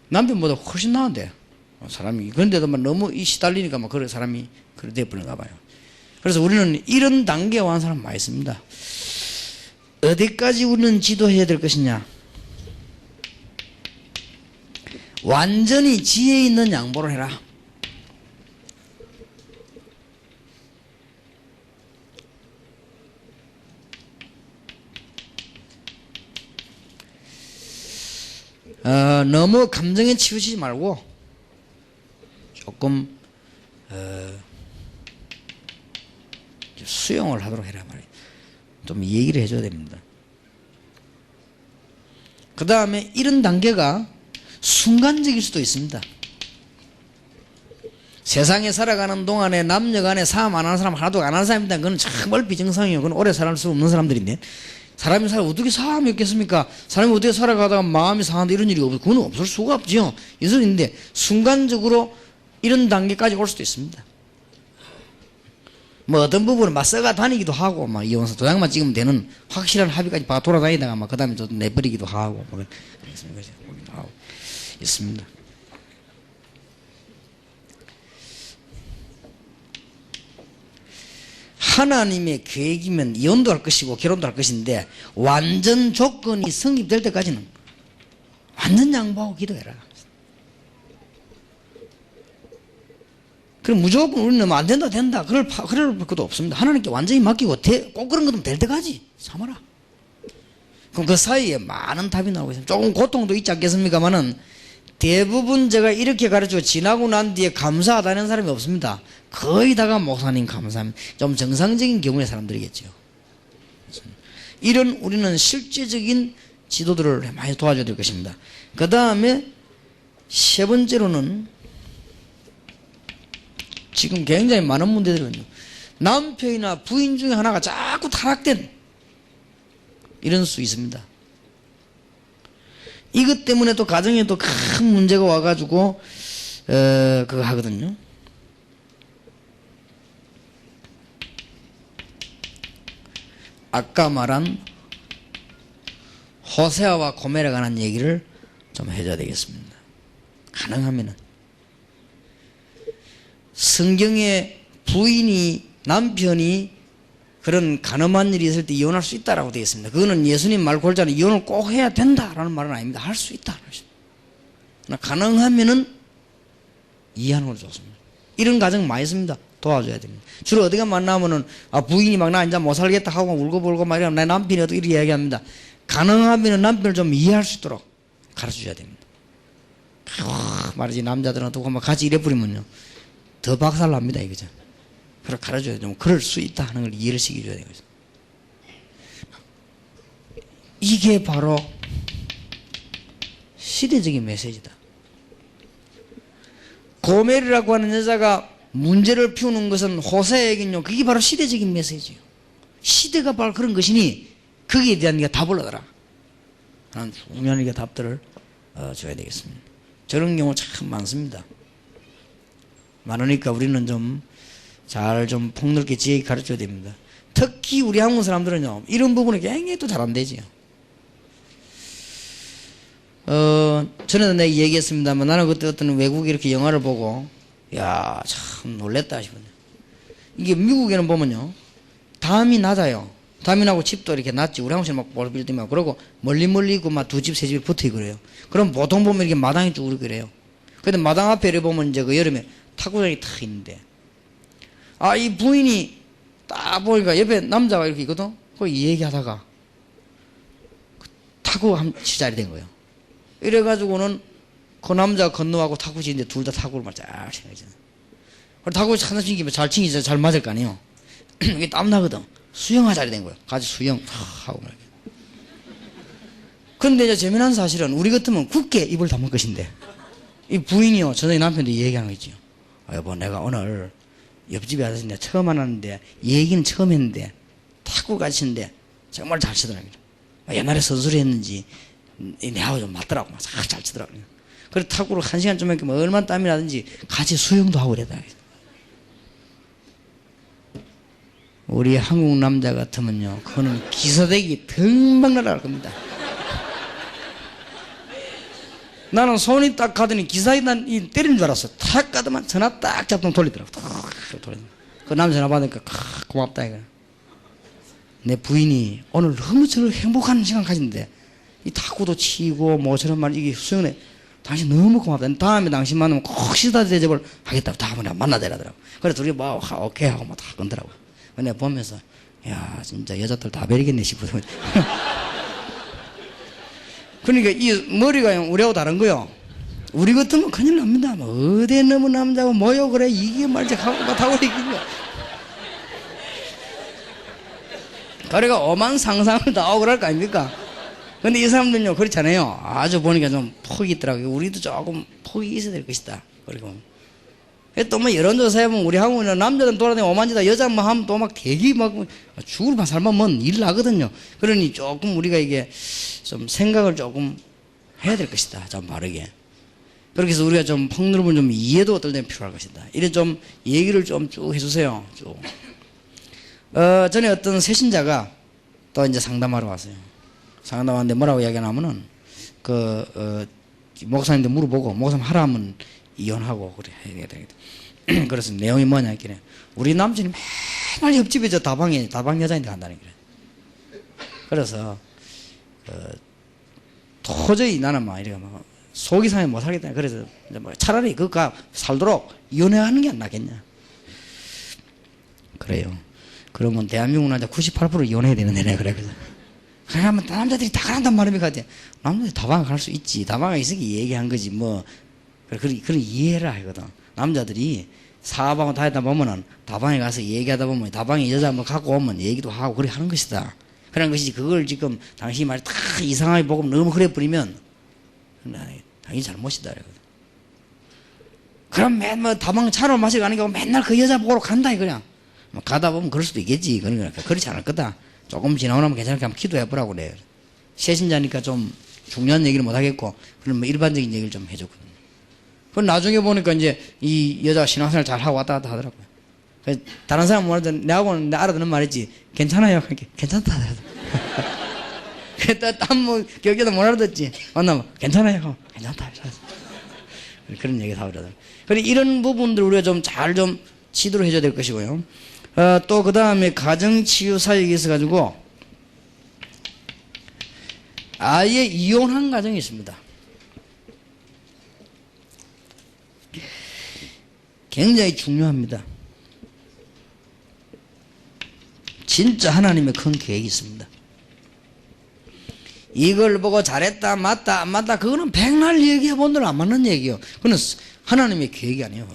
[SPEAKER 2] 남편보다 훨씬 나은데 사람이. 그런데도 막 너무 시달리니까 막 그런 사람이 그래 돼버린가 봐요. 그래서 우리는 이런 단계에 온 사람 많이 있습니다. 어디까지 우리는 지도해야 될 것이냐? 완전히 지혜 있는 양보를 해라. 너무 감정에 치우치지 말고 조금 수용을 하도록 해라 말이에요. 좀 얘기를 해줘야 됩니다. 그 다음에 이런 단계가 순간적일 수도 있습니다. 세상에 살아가는 동안에 남녀간에 싸움 안 하는 사람 하나도 안 하는 사람입니다. 그건 정말 비정상이에요. 그건 오래 살 수 없는 사람들인데 사람이 어떻게 싸움이 없겠습니까? 사람이 어떻게 살아가다가 마음이 상한데 이런 일이 그건 없을 수가 없지요. 있었는데 순간적으로 이런 단계까지 올 수도 있습니다. 뭐 어떤 부분은 막 썩어 다니기도 하고 막 이혼서 도장만 찍으면 되는 확실한 합의까지 돌아다니다가 막 그 다음에 또 내버리기도 하고 뭐 있습니다. 하나님의 계획이면 이혼도 할 것이고 결혼도 할 것인데 완전 조건이 성립될 때까지는 완전 양보하고 기도해라. 그럼 무조건 우리는 안 된다 그럴 것도 없습니다. 하나님께 완전히 맡기고 꼭 그런 것도 될 때까지 참아라. 그럼 그 사이에 많은 답이 나오고 있습니다. 조금 고통도 있지 않겠습니까만은 대부분 제가 이렇게 가르치고 지나고 난 뒤에 감사하다는 사람이 없습니다. 거의 다가 목사님 감사합니다. 좀 정상적인 경우의 사람들이겠죠. 이런 우리는 실제적인 지도들을 많이 도와줘야 될 것입니다. 그 다음에 세 번째로는 지금 굉장히 많은 문제들은 남편이나 부인 중에 하나가 자꾸 타락된 이런 수 있습니다. 이것 때문에 또 가정에 또 큰 문제가 와가지고 그거 하거든요. 아까 말한 호세아와 고멜에 관한 얘기를 좀 해줘야 되겠습니다. 가능하면은 성경에 부인이 남편이 그런 간음한 일이 있을 때 이혼할 수 있다라고 되어 있습니다. 그거는 예수님 말 골자는 이혼을 꼭 해야 된다라는 말은 아닙니다. 할 수 있다. 가능하면은 이해하는 걸 좋습니다. 이런 가정 많이 있습니다. 도와줘야 됩니다. 주로 어디가 만나면은 부인이 막 나 이제 못 살겠다 하고 울고불고 막 이러면 내 남편이 어떻게 이렇게 이야기합니다. 가능하면은 남편을 좀 이해할 수 있도록 가르쳐줘야 됩니다. 말이지 남자들은 어떻게 막 같이 이래버리면요 더 박살납니다 이거죠. 그걸 가르쳐줘야 되고 그럴 수 있다 하는 걸 이해를 시켜줘야 되는 거죠. 이게 바로 시대적인 메시지다. 고멜이라고 하는 여자가 문제를 피우는 것은 호세에게는요 그게 바로 시대적인 메시지예요. 시대가 바로 그런 것이니 거기에 대한 네가 답을 얻어라 하는 중요한 답들을 줘야 되겠습니다. 저런 경우 참 많습니다. 많으니까 우리는 좀 잘 좀 폭넓게 지혜있게 가르쳐야 됩니다. 특히 우리 한국 사람들은요 이런 부분에 굉장히 또 잘 안 되지요. 전에도 내가 얘기했습니다만 나는 그때 어떤 외국에 이렇게 영화를 보고 야 참 놀랬다 싶은데 이게 미국에는 보면요 담이 낮아요. 담이 나고 집도 이렇게 낮지. 우리 한국에는 막 볼빌딩 그러고 멀리 있고 막 두 집 세 집이 붙어 있고 그래요. 그럼 보통 보면 이렇게 마당이 쭉 그래요. 근데 마당 앞에 이렇게 보면 이제 그 여름에 탁구장이 탁 있는데 이 부인이 딱 보니까 옆에 남자가 이렇게 있거든. 그 얘기하다가 탁구 한 시작이 된 거예요. 이래가지고는 그 남자가 건너가고 탁구 치는데 둘 다 탁구를 막 잘 치잖아요. 탁구 하나 치기면 잘 치기 잘 맞을 거 아니에요. 이게 땀나거든. 수영하자리 된 거예요. 같이 수영 하고 말이야. 근데 이제 재미난 사실은 우리 같으면 굳게 입을 다물 것인데 이 부인이요 저녁에 남편도 얘기하는 거 있죠. 여보 내가 오늘 옆집에 와서 처음 만났는데 얘기는 처음 했는데 탁구 같이 치는데 정말 잘 치더라고요. 옛날에 선수를 했는지 내하고 좀 맞더라고. 잘 치더라고요. 그래서 탁구를 1시간 좀 했으면 얼마나 땀이 나든지 같이 수영도 하고 그랬다. 우리 한국 남자 같으면요 그거는 기사대기 덩방 날아갈 겁니다. 나는 손이 딱 가더니 기사에 난 때리는 줄 알았어. 탁 가더만 전화 딱 잡동 돌리더라고. 그 남자 전화 받으니까 고맙다 이거. 내 부인이 오늘 너무 저를 행복한 시간 가진데 이 탁구도 치고 뭐처럼 말 이게 수영해. 당신 너무 고맙다. 다음에 당신 만나면 꼭 시다 대접을 하겠다고 다음에 만나대라더라고. 그래서 둘이 막 오케이 하고 막 다 건더라고. 내가 보면서 야 진짜 여자들 다 베리겠네 싶어서. 그러니까 이 머리가 우리하고 다른 거요. 우리 같으면 큰일 납니다. 뭐 어디에 너무 남자고 뭐요 그래 이게 말이지 하고 막 하고 이기고. 그러니까 오만 상상을 다 하고 그럴 거 아닙니까? 근데 이 사람들은요 그렇잖아요. 아주 보니까 좀 폭이 있더라고요. 우리도 조금 폭이 있어야 될 것이다. 그리고 또 뭐 여론조사에 보면 우리 한국은 남자들은 돌아다니면 오만지다 여자 뭐 하면 또 막 대기 막 죽을 만 살면 일 나거든요. 그러니 조금 우리가 이게 좀 생각을 조금 해야 될 것이다. 좀 바르게. 그렇게 해서 우리가 좀 폭넓은 좀 이해도 어떨 때는 필요할 것이다. 이런 좀 얘기를 좀 쭉 해주세요. 쭉. 전에 어떤 새신자가 또 이제 상담하러 왔어요. 상담하는데 뭐라고 이야기하냐면은 목사님한테 물어보고 목사님 하라면 이혼하고 그래 해야 되겠다. 그래서 내용이 뭐냐 했길래 우리 남친이 맨날 옆집에 저 다방 여자인데 간다는 그래. 그래서 도저히 나는 막 이래가 막 속이 상해 못 살겠다. 그래서 뭐 차라리 그가 살도록 이혼하는 게 안 낫겠냐. 그래요. 그러면 대한민국 남자 98% 이혼해야 되는데 내가 그래. 그러면 남자들이 다 가란단 말입니까? 남자들이 다방에 갈 수 있지. 다방에 있으니까 얘기한 거지 뭐. 그런 이해를 하거든. 남자들이 사방을 다니다 보면은 다방에 가서 얘기하다 보면 다방에 여자 한번 갖고 오면 얘기도 하고 그래 하는 것이다. 그런 것이지 그걸 지금 당신이 말이 다 이상하게 보고 너무 그래 버리면 당연히 잘못이다. 이거든. 그럼 맨날 다방 차로 마시고 가는 게 맨날 그 여자 보러 간다 이거야. 뭐 가다 보면 그럴 수도 있겠지. 그러니까 그렇지 않을 거다. 조금 지나고 나면 괜찮게 한번 기도해보라고 그래. 새신자니까 좀 중요한 얘기를 못 하겠고, 그럼 뭐 일반적인 얘기를 좀 해줬거든요. 그럼 나중에 보니까 이제 이 여자가 신앙생활 잘 하고 왔다 갔다 하더라고요. 다른 사람 뭐라든 내하고는 내 알아듣는 말이지. 괜찮아요. 그러니까 괜찮다 하더라고요. 그랬다 딴뭐 기억해도 못 알아듣지. 만나면 괜찮아요. 괜찮다. 그런 얘기 다 그러더라고요. 그래 이런 부분들 우리가 좀 잘 좀 지도를 해줘야 될 것이고요. 또 그 다음에 가정치유 사역이 있어가지고 아예 이혼한 가정이 있습니다. 굉장히 중요합니다. 진짜 하나님의 큰 계획이 있습니다. 이걸 보고 잘했다 맞다 안 맞다 그거는 백날 얘기해 본들 안 맞는 얘기예요. 그건 하나님의 계획이 아니에요.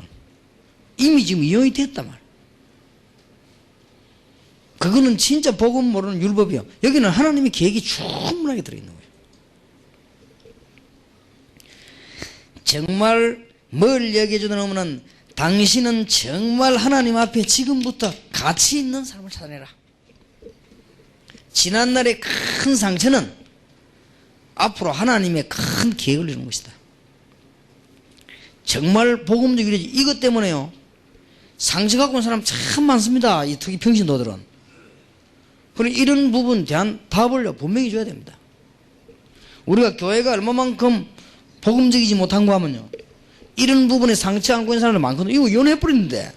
[SPEAKER 2] 이미 지금 이혼이 됐단 말이에요. 그거는 진짜 복음 모르는 율법이요. 여기는 하나님의 계획이 충분하게 들어있는 거예요. 정말 뭘 얘기해 주냐면은 당신은 정말 하나님 앞에 지금부터 가치 있는 삶을 찾아내라. 지난날의 큰 상처는 앞으로 하나님의 큰 계획을 이루는 것이다. 정말 복음적 이루어지 이것 때문에요. 상처 갖고 온 사람 참 많습니다. 이 특히 평신도들은. 그럼 이런 부분에 대한 답을 분명히 줘야 됩니다. 우리가 교회가 얼마만큼 복음적이지 못한 거 하면요. 이런 부분에 상처 안고 있는 사람들 많거든요. 이거 이혼해버리는데.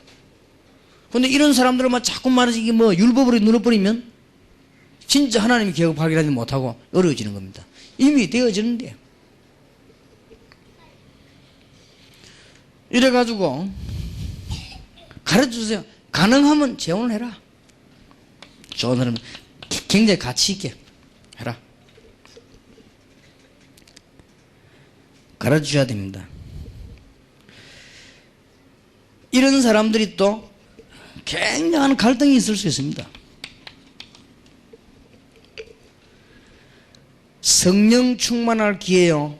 [SPEAKER 2] 근데 이런 사람들은 자꾸 말하지 이게 뭐 율법으로 눌러버리면 진짜 하나님의 계획을 발견하지 못하고 어려워지는 겁니다. 이미 되어지는데. 이래가지고 가르쳐주세요. 가능하면 재혼을 해라. 좋은 사람 굉장히 가치 있게 해라. 가르쳐줘야 됩니다. 이런 사람들이 또 굉장한 갈등이 있을 수 있습니다. 성령 충만할 기회요.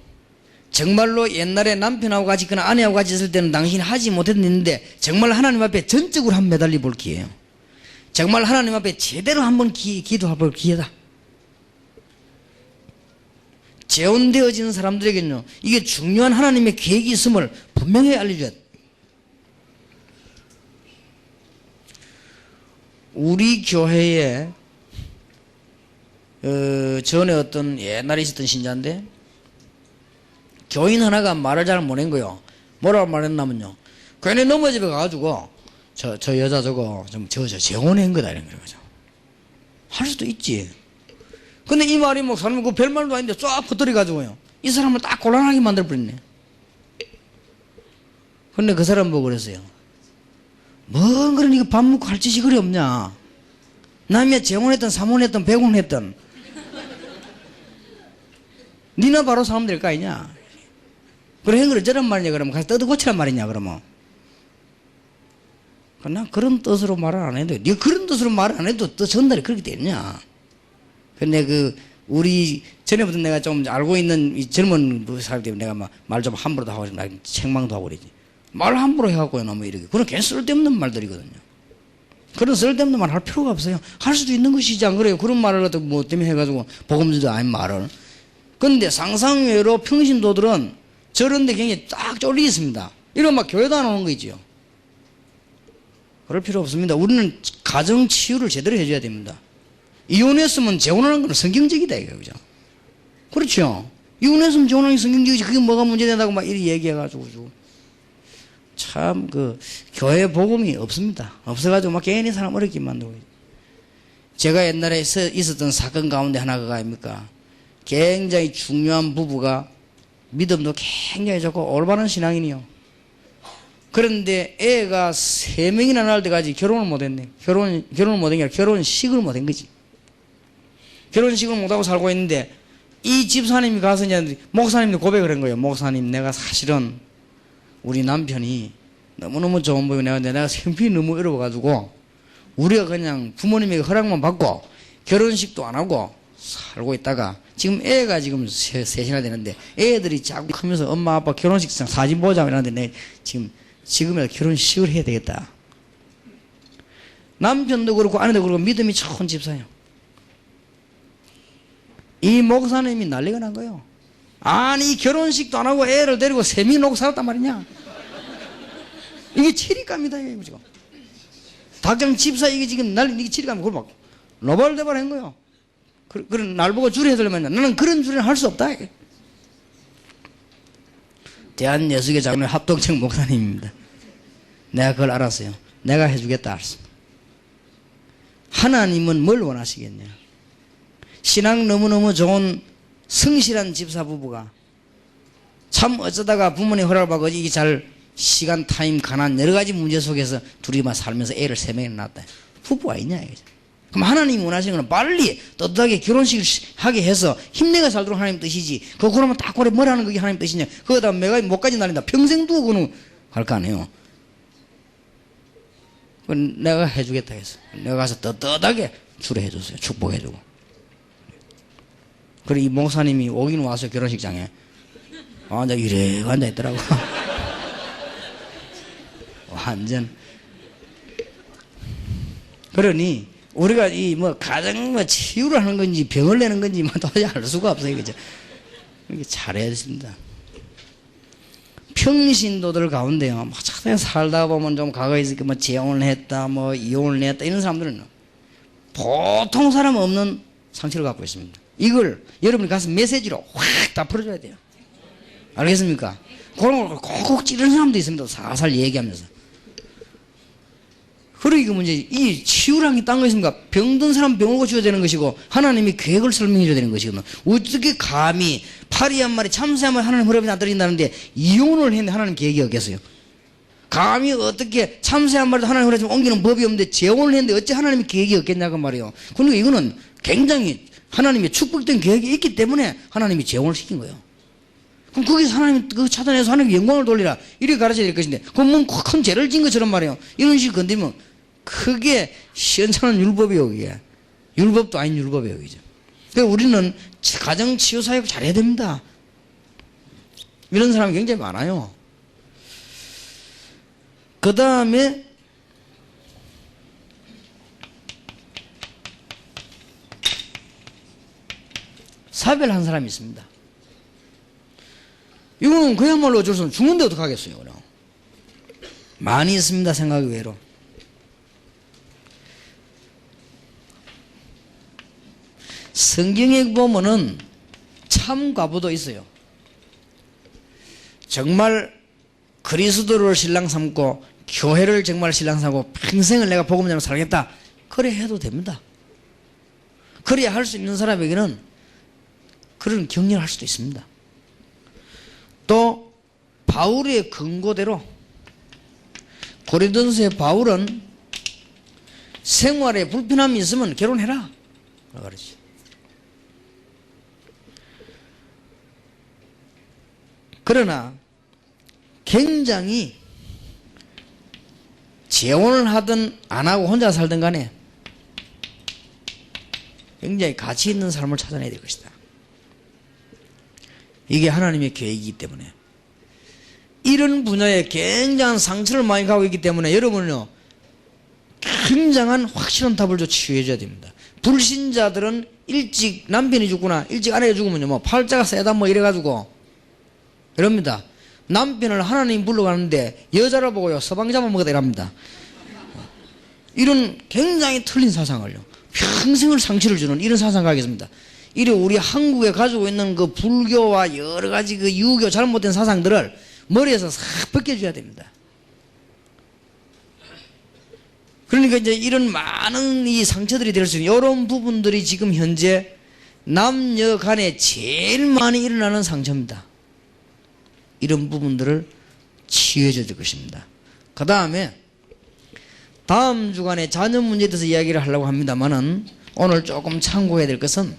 [SPEAKER 2] 정말로 옛날에 남편하고 같이 있거나 아내하고 같이 있을 때는 당신이 하지 못했던 일인데 정말 하나님 앞에 전적으로 한번 매달려 볼 기회예요. 정말 하나님 앞에 제대로 한번 기도해 볼 기회다. 재혼되어지는 사람들에게는요, 이게 중요한 하나님의 계획이 있음을 분명히 알려줘야 돼. 우리 교회에 전에 어떤 옛날에 있었던 신자인데 교인 하나가 말을 잘 못한 거요. 뭐라고 말했냐면요, 괜히 넘어 집에 가가지고 저 여자 저거 좀 재혼한 거다 이런 거죠. 할 수도 있지. 근데 이 말이 뭐 사람은 그 별말도 아닌데 쫙 퍼뜨려 가지고요, 이 사람을 딱 곤란하게 만들어 버렸네. 근데 그 사람 보고 그랬어요. 뭐 그러니까 밥 먹고 할 짓이 그리 없냐. 남이 재혼했든 삼혼했든 백혼했든 니나 바로 사람 될 거 아니냐. 그래 그래 저런 말이냐 그러면 가서 떠들고치란 말이냐 그러면. 난 그런 뜻으로 말을 안 해도, 네가 그런 뜻으로 말을 안 해도 또 전달이 그렇게 되냐. 근데 우리 전에부터 내가 좀 알고 있는 이 젊은 사람 때문에 내가 말 좀 함부로도 하고 책망도 하고 그러지. 말 함부로 해갖고요 너무 이렇게. 그건 괜히 쓸데없는 말들이거든요. 그런 쓸데없는 말 할 필요가 없어요. 할 수도 있는 것이지 안 그래요. 그런 말을 갖다 뭐 때문에 해가지고 복음주도 아닌 말을. 근데 상상외로 평신도들은 저런데 굉장히 딱 쫄리 있습니다. 이런 막 교회도 안 오는 거 있지요. 그럴 필요 없습니다. 우리는 가정 치유를 제대로 해줘야 됩니다. 이혼했으면 재혼하는 건 성경적이다 이거 그죠? 그렇죠. 이혼했으면 재혼하는 게 성경적이지. 그게 뭐가 문제된다고 막 이렇게 얘기해가지고 참 교회 복음이 없습니다. 없어가지고 막 괜히 사람 어렵게 만들고. 제가 옛날에 있었던 사건 가운데 하나가 아닙니까? 굉장히 중요한 부부가 믿음도 굉장히 좋고 올바른 신앙인이요. 그런데 애가 3명이나 낳을 때까지 결혼을 못했네. 결혼을 못한 게 아니라 결혼식을 못한 거지. 결혼식을 못하고 살고 있는데 이 집사님이 가서 이제 목사님도 고백을 한 거예요. 목사님, 내가 사실은 우리 남편이 너무너무 좋은 분이고 내가 생필이 너무 어려워가지고 우리가 그냥 부모님에게 허락만 받고 결혼식도 안 하고 살고 있다가 지금 애가 지금 셋이나 되는데 애들이 자꾸 크면서 엄마 아빠 결혼식 사진 보자 이러는데 내 지금이라도 결혼식을 해야 되겠다. 남편도 그렇고 아내도 그렇고 믿음이 좋은 집사예요. 이 목사님이 난리가 난 거예요. 아니 결혼식도 안 하고 애를 데리고 세미 놓고 살았단 말이냐. 이게 체리감이다 이거 지금. 당장 집사 이게 지금 이게 체리감 그걸 막 노발대발 한 거예요. 그런 날 보고 주례 해달라면 나는 그런 주례는 할 수 없다. 대한예수교 장로회 합동청 목사님입니다. 내가 그걸 알았어요. 내가 해주겠다 알았어. 하나님은 뭘 원하시겠냐. 신앙 너무너무 좋은 성실한 집사 부부가 참 어쩌다가 부모님 허락을 받고 이게 잘 시간 타임 가난 여러 가지 문제 속에서 둘이만 살면서 애를 3명이나 낳았다. 부부가 있냐 이거죠. 그럼 하나님이 원하시는 건 빨리 떳떳하게 결혼식을 하게 해서 힘내가 살도록 하나님 뜻이지. 그러면 딱 고래 뭘 하는 그게 하나님 뜻이냐. 그거다 내가 목까지 날린다. 평생 두고 그는 할 거 아니에요. 내가 해주겠다 해서 내가 가서 떳떳하게 주례해줬어요. 축복해주고. 그리고 이 목사님이 오긴 와서 결혼식장에 나 이래 앉아있더라고. 완전. 그러니 우리가 이 뭐 가정 뭐 치유를 하는 건지 병을 내는 건지 뭐 도저히 알 수가 없어요. 그죠? 이렇게 잘해야 됩니다. 평신도들 가운데요. 뭐 차라리 살다 보면 좀 과거에 뭐 재혼을 했다, 뭐 이혼을 했다 이런 사람들은 보통 사람 없는 상처를 갖고 있습니다. 이걸 여러분이 가서 메시지로 확 다 풀어줘야 돼요. 알겠습니까? 그런 걸 콕콕 찌르는 사람도 있습니다. 살살 얘기하면서. 그러니까 문제 이 치유라는 게 딴 거 있습니까? 병든 사람 병을 고쳐야 되는 것이고 하나님이 계획을 설명해 줘야 되는 것이거든요. 어떻게 감히 파리 한 마리 참새 한 마리 하나님 허락이 안 떨어진다는데 이혼을 했는데 하나님 계획이 없겠어요? 감히 어떻게 참새 한 마리도 하나님 허락이 옮기는 법이 없는데 재혼을 했는데 어찌 하나님이 계획이 없겠냐고 말이에요. 그러니까 이거는 굉장히 하나님의 축복된 계획이 있기 때문에 하나님이 재혼을 시킨 거예요. 그럼 거기서 하나님 그 찾아내서 하나님 영광을 돌리라 이렇게 가르쳐야 될 것인데 그건 큰 죄를 진 것처럼 말이에요. 이런 식으로 건드리면 크게 시원찮은 율법이요. 그게 율법도 아닌 율법이에요. 그죠? 그러니까 우리는 가정 치유 사역 잘해야 됩니다. 이런 사람이 굉장히 많아요. 그 다음에 사별한 사람이 있습니다. 이거는 그야말로 어쩔 수 없는 죽는데 어떡하겠어요. 그럼. 많이 있습니다. 생각 외로. 성경에 보면은 참 과부도 있어요. 정말 그리스도를 신랑 삼고 교회를 정말 신랑 삼고 평생을 내가 복음전으로 살겠다. 그래 해도 됩니다. 그래야 할 수 있는 사람에게는 그런 격려를 할 수도 있습니다. 또 바울의 근거대로 고린도서의 바울은 생활에 불편함이 있으면 결혼해라 그러지. 그러나 굉장히 재혼을 하든 안 하고 혼자 살든 간에 굉장히 가치 있는 삶을 찾아내야 될 것이다. 이게 하나님의 계획이기 때문에 이런 분야에 굉장한 상처를 많이 가고 있기 때문에 여러분은요 굉장한 확실한 답을 좀 치유해 줘야 됩니다. 불신자들은 일찍 남편이 죽거나 일찍 아내가 죽으면요 뭐 팔자가 세다 뭐 이래가지고 이럽니다. 남편을 하나님 불러가는데 여자를 보고요 서방 잡아먹었다 이랍니다. 이런 굉장히 틀린 사상을요 평생을 상처를 주는 이런 사상 가겠습니다. 이래 우리 한국에 가지고 있는 그 불교와 여러 가지 그 유교 잘못된 사상들을 머리에서 싹 벗겨줘야 됩니다. 그러니까 이제 이런 많은 이 상처들이 될 수 있는 이런 부분들이 지금 현재 남녀 간에 제일 많이 일어나는 상처입니다. 이런 부분들을 치유해 줄 것입니다. 그 다음에 다음 주간에 자녀 문제에 대해서 이야기를 하려고 합니다만은 오늘 조금 참고해야 될 것은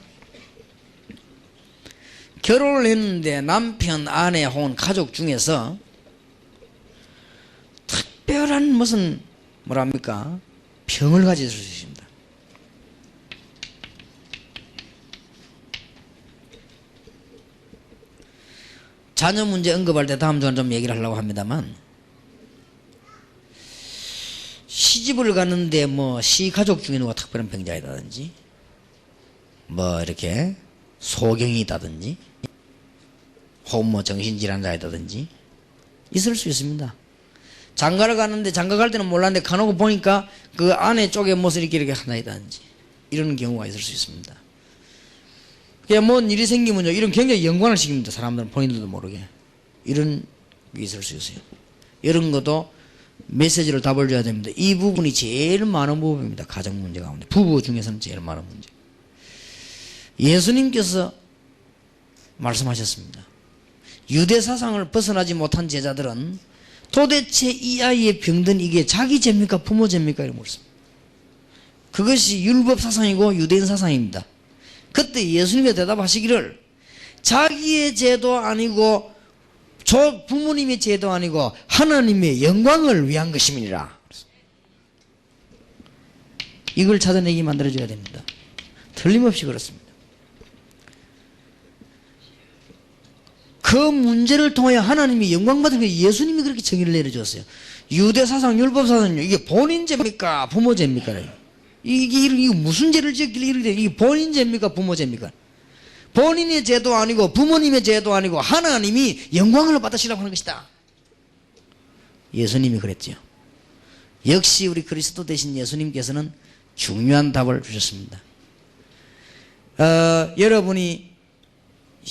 [SPEAKER 2] 결혼을 했는데 남편, 아내 혹은 가족 중에서 특별한 무슨 뭐랍니까 병을 가질 수 있습니다. 자녀 문제 언급할 때 다음 주간 좀 얘기를 하려고 합니다만 시집을 집을 갔는데 뭐 시가족 중에 누가 특별한 병자이다든지 뭐 이렇게 소경이 있다든지 혹은 뭐 정신질환자이다든지 있을 수 있습니다. 장가를 갔는데 장가 갈 때는 몰랐는데 가놓고 보니까 그 안에 쪽에 무슨 이렇게 하나 있다든지 이런 경우가 있을 수 있습니다. 그냥 뭔 일이 생기면요 이런 굉장히 연관을 시킵니다. 사람들은 본인들도 모르게 이런 게 있을 수 있어요. 이런 것도 메시지를 답을 줘야 됩니다. 이 부분이 제일 많은 부분입니다. 가정 문제 가운데 부부 중에서는 제일 많은 문제. 예수님께서 말씀하셨습니다. 유대 사상을 벗어나지 못한 제자들은 도대체 이 아이의 병든 이게 자기 죄입니까 부모 죄입니까 이런 물었습니다. 그것이 율법 사상이고 유대인 사상입니다. 그때 예수님이 대답하시기를 자기의 죄도 아니고 부모님의 죄도 아니고 하나님의 영광을 위한 것임이니라. 이걸 찾아내게 만들어줘야 됩니다. 틀림없이 그렇습니다. 그 문제를 통하여 하나님이 영광받은 게 예수님이 그렇게 정의를 내려줬어요. 유대 사상, 율법 사상은요, 이게 본인 죄입니까? 부모 죄입니까? 이게 무슨 죄를 지었길래 이렇게 돼? 이게 본인 죄입니까? 부모 죄입니까? 본인의 죄도 아니고 부모님의 죄도 아니고 하나님이 영광을 받으시라고 하는 것이다. 예수님이 그랬죠. 역시 우리 그리스도 되신 예수님께서는 중요한 답을 주셨습니다. 여러분이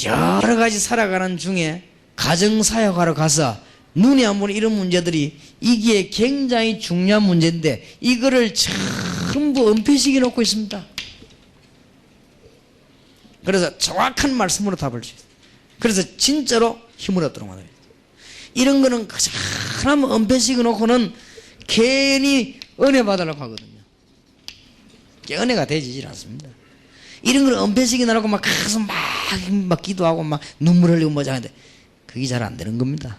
[SPEAKER 2] 여러 가지 살아가는 중에 가정사역하러 가서 눈에 안 보는 이런 문제들이 이게 굉장히 중요한 문제인데 이거를 전부 은폐시켜 놓고 있습니다. 그래서 정확한 말씀으로 답을 주세요. 그래서 진짜로 힘을 얻도록 만듭니다. 이런 거는 하나만 은폐시켜 놓고는 괜히 은혜 받으려고 하거든요. 은혜가 되지질 않습니다. 이런 걸 은폐시켜 놓고 막 가서 막 기도하고 막 눈물 흘리고 뭐자 하는데 그게 잘 안 되는 겁니다.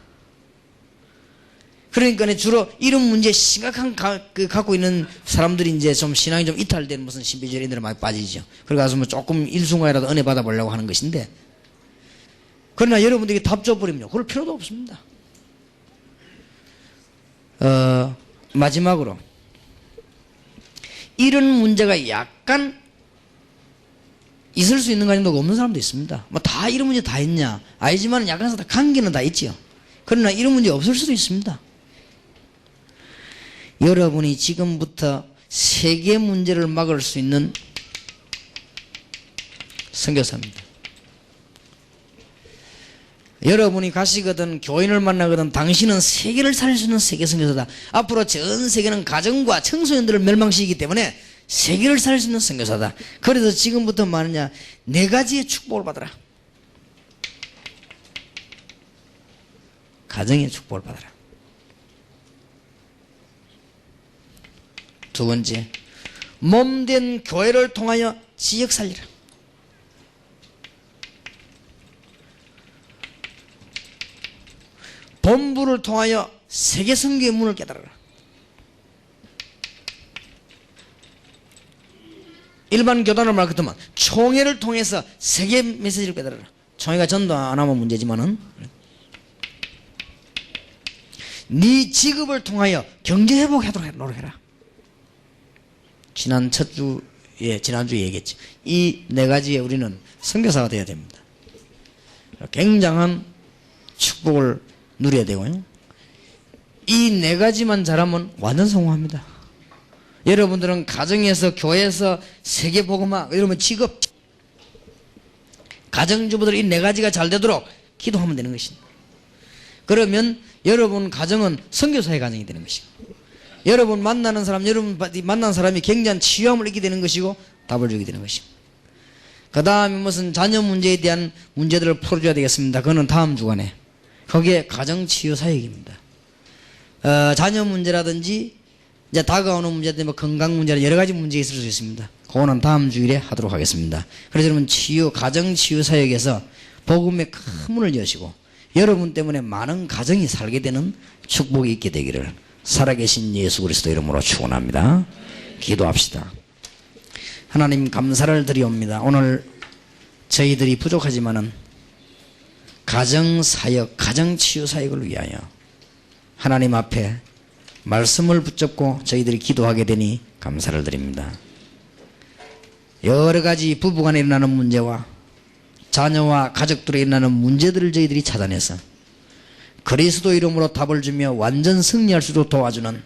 [SPEAKER 2] 그러니까 주로 이런 문제 심각한 갖고 있는 사람들이 이제 좀 신앙이 좀 이탈된 무슨 신비주의 인들에 많이 빠지죠. 그래 가서 뭐 조금 일순간이라도 은혜 받아보려고 하는 것인데 그러나 여러분들에게 답 줘버리면요 그럴 필요도 없습니다. 마지막으로 이런 문제가 약간 있을 수 있는 가정도 없는 사람도 있습니다. 뭐 다 이런 문제 다 있냐? 아니지만 약간 다 관계는 다 있지요. 그러나 이런 문제 없을 수도 있습니다. 여러분이 지금부터 세계 문제를 막을 수 있는 선교사입니다. 여러분이 가시거든 교인을 만나거든 당신은 세계를 살릴 수 있는 세계 선교사다. 앞으로 전 세계는 가정과 청소년들을 멸망시키기 때문에 세계를 살릴 수 있는 선교사다. 그래서 지금부터 말하냐 4가지의 축복을 받아라. 가정의 축복을 받아라. 두 번째, 몸된 교회를 통하여 지역 살리라. 본부를 통하여 세계 선교의 문을 깨달아라. 일반 교단을 말하겠지만 총회를 통해서 세계 메시지를 깨달아라. 총회가 전도 안 하면 문제지만은 네 직업을 통하여 경제 회복하도록 노력해라. 지난주에 얘기했지. 이 4가지에 우리는 선교사가 되어야 됩니다. 굉장한 축복을 누려야 되고요. 이 4가지만 잘하면 완전 성공합니다. 여러분들은 가정에서 교회에서 세계복음화 이러면 직업 가정주부들 이 4가지가 잘 되도록 기도하면 되는 것입니다. 그러면 여러분 가정은 선교사의 가정이 되는 것이고 여러분 만나는 사람 여러분 만난 사람이 굉장한 치유함을 얻게 되는 것이고 답을 주게 되는 것입니다. 그 다음에 무슨 자녀 문제에 대한 문제들을 풀어줘야 되겠습니다. 그거는 다음 주간에 거기에 가정치유사역입니다. 자녀 문제라든지 이제 다가오는 문제들 뭐 건강 문제나 여러 가지 문제가 있을 수 있습니다. 그거는 다음 주일에 하도록 하겠습니다. 그래서 여러분 가정치유사역에서 복음의 큰 문을 여시고 여러분 때문에 많은 가정이 살게 되는 축복이 있게 되기를 살아계신 예수 그리스도 이름으로 축원합니다. 기도합시다. 하나님 감사를 드리옵니다. 오늘 저희들이 부족하지만은 가정사역, 가정치유사역을 위하여 하나님 앞에 말씀을 붙잡고 저희들이 기도하게 되니 감사를 드립니다. 여러 가지 부부간에 일어나는 문제와 자녀와 가족들에 일어나는 문제들을 저희들이 찾아내서 그리스도 이름으로 답을 주며 완전 승리할 수 있도록 도와주는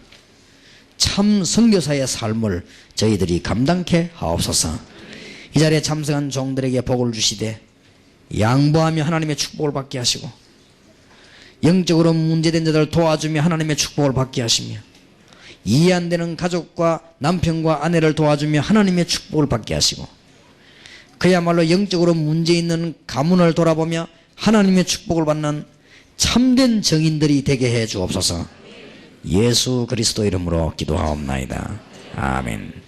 [SPEAKER 2] 참 선교사의 삶을 저희들이 감당케 하옵소서. 이 자리에 참석한 종들에게 복을 주시되 양보하며 하나님의 축복을 받게 하시고 영적으로 문제된 자들을 도와주며 하나님의 축복을 받게 하시며 이해 안 되는 가족과 남편과 아내를 도와주며 하나님의 축복을 받게 하시고 그야말로 영적으로 문제 있는 가문을 돌아보며 하나님의 축복을 받는 참된 정인들이 되게 해 주옵소서. 예수 그리스도 이름으로 기도하옵나이다. 아멘.